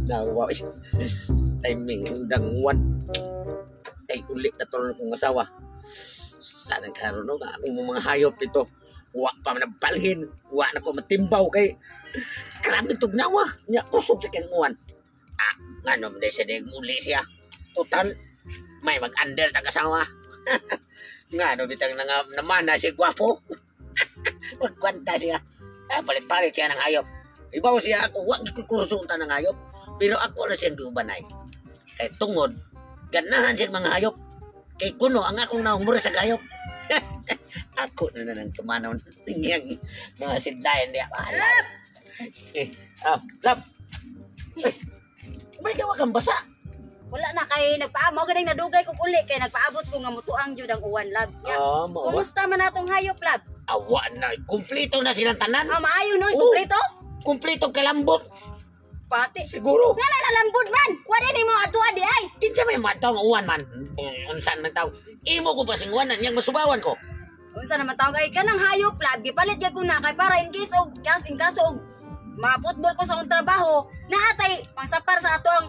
Nawa eh. Timing yung danguan. Ay ulit na to kong asawa. Sana karon no nga akong mga hayop dito. Wa pa man balhin. Wa na ko matimbaw kay grabe tugnawa. Nya kusog sa kinguan. Nganom de siya de muli siya. Total may mag-under tag asawa. Ngano bitang namana si gwapo. Magkwanta siya. Palit-palit siya ng hayop. Ibaw siya ako, wag ko kursunta ng hayop. Pero ako na siyang giubanay. Kay tungod, ganahan siyang mga hayop. Kay kuno, ang akong naumura sa hayop. Ako na nang tumanaw ng mga sindayan niya. Lab! Lab! May gawa kang basa. Wala na kay nagpaamo ganing nadugay ko uli kay nagpaabot ko nga mutuang jud ang uwan lab. Kumusta man atong hayop lab? Awa na, kumpleto na silang tanan. Maayo no, kumpleto? Kumpleto kalambot. Pati siguro. Nga na lambot man. Wala ni mo ato adi ay. Kinsa may matawag uwan man. Unsan man taw? Imo ko pasingwanan yang masubawan ko. Unsa naman tawag ay kanang hayop lab gipalit gyud ko na kay para in case og in kaso og ma-football ko sa akong trabaho, naatay pangsapar sa ato ang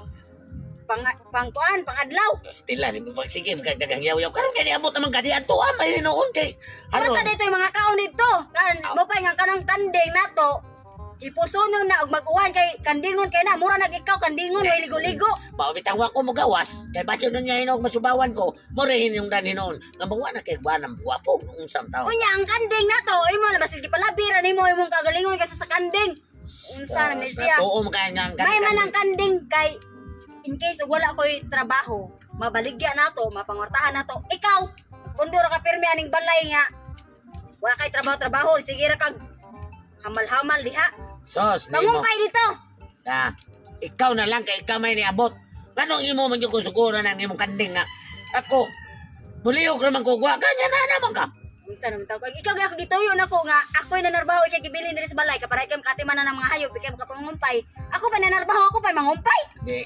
pangkuan, pangadlaw. Stila, ni mo sige, magdagang yaw-yaw. Karon kay niabot naman kadi ato may noon kay. Basta dito yung mga kaon dito. Kan mo pa nga kanang kanding nato. Ipusunon na og mag-uwan kay kandingon kay na mura nag ikaw kandingon way ligo-ligo. Bitaw ko mo gawas. Kay basyo nun niya hinog masubawan ko. Mo rehin yung dan hinon. Nabawa na kay buwan guwapo nung isang taon. Unya ang kanding nato, imo na basil gipalabira nimo imong kagalingon kasi sa kanding. Unsa na siya? Oo kay nang kanding. May man ang kanding kay in case wala ko'y trabaho, mabaligya nato, mapangwartahan nato. Ikaw, kundura ka pirmi aning balay nga. Wala kay trabaho, sige ra kag hamal-hamal diha. Sos, mangumpay dito. Ikaw na lang kay ikaw may niabot. Kanong imo man yung kusuguro ng imong kanding nga. Ako, muliyok naman ko, kanya na naman ka. Minsan naman tawag, ikaw nga gituyo na ko nga, ako'y nanarbaho, ikay gibilin diri sa balay, kapara ikay makatiman na ng mga hayop, ikay makapangumpay. Ako pa nanarbaho, ako pa mangumpay.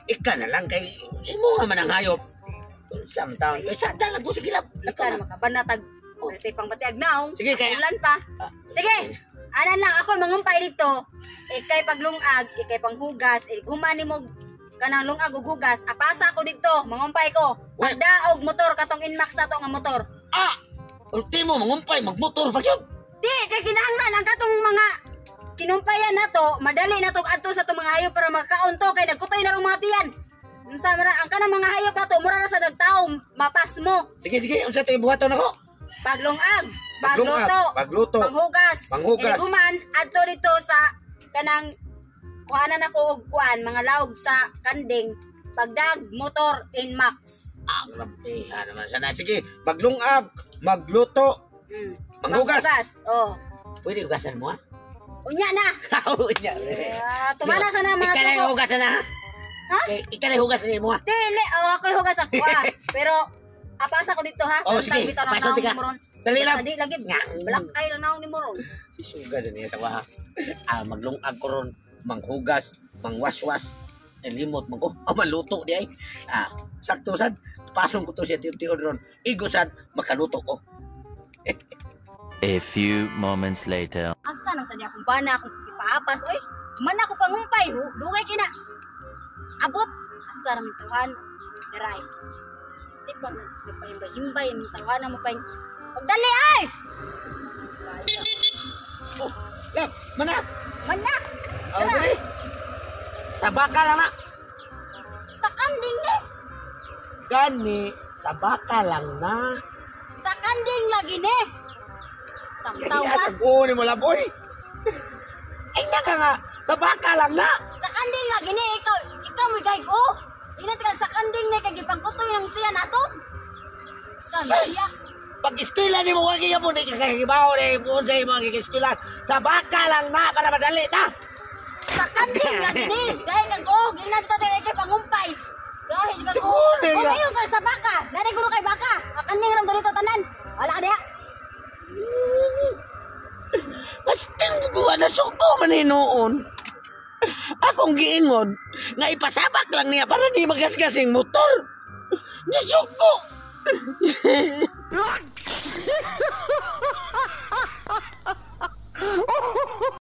Ika na lang kay imo nga man ang hayop. Samtang, sada lang ko sige lang. Ika na makabanatag, ito pang batiag naong. Sige kaya. Ulan pa. Sige, anan lang, ako mangumpay dito. Ikay paglungag, ikay panghugas, gumani mo kanang lungag ug hugas, apasa ko dito, mangumpay ko. Pagdaog motor, katong inmax na to nga motor. Ultimo, mangumpay, magmotor pa yun. Di, kay kinahanglan ang katong mga kinumpayan na to, madali na to adto sa itong mga hayop para magkaon to, kay nagkutay na rin mga tiyan. Ang kanang mga hayop na to, mura na sa nagtaom, mapas mo. Sige, unsa tayo buhaton ako? Paglungag, pagluto, panghugas. Guman, adto dito sa kanang kuhanan ako og kuan, mga laog sa kanding, pagdag, motor, inmax. Grabe, naman sana. Sige, paglungag, magluto, manghugas. Pwede hugasan mo, ha? Unya na. Unya. Tumana sana mga tuko. Ika na hugasan na, ha? Ha? Ika na hugasan mo, ha? Dili, ako'y hugas ako, ha? Pero, apasa ko dito, ha? Sige, pasok ka. Dali lang. Dali, lagi, black eye lang naong ni Moron. Isugas niya sa waha. Maglungag ko ron, manghugas, mangwaswas, limot mo ko. Maluto di ay. Sakto sad. Pasong ko to siya tiyo-tiyo ron. Igusad, makaluto ko. A few moments later. Asa nang sadya akong bana akong ipaapas, oy. Man ako pangumpay, dugay kina. Abot. Asa nang tawahan. Daray. Di ba nagpahimbay-himbay ang tawanan mo pa. Pagdali ay! Lap, mana? Mana? Okay. Sa baka lang na. Sa kanding ni. Gani, sa baka lang na. Sa kanding lagi ni. Samtaw ka. Kaya sa mo laboy. Ay ka nga, sa baka lang na. Sa kanding lagi ni, ikaw may gaygo. Inatigag sa kanding ni, kagipangkutoy ng tiyan ato. Kaya. Pag-eskwela ni mo, wag iya mo, nagkakagibaw na yung sa mga kikiskwela. Sa baka lang na, para madali na. Sa kanding lagi ni. Gaya kag-o, ginad to tayo kay pangumpay. Gaya kag-o. O kayo ka sa baka. Dari ko kay baka. Kanding ram dito tanan. Wala ka diha. Basta buguan na suko man hinoon. Akong giingon, nga ipasabak lang niya para di magasgasing motor. Niya suko.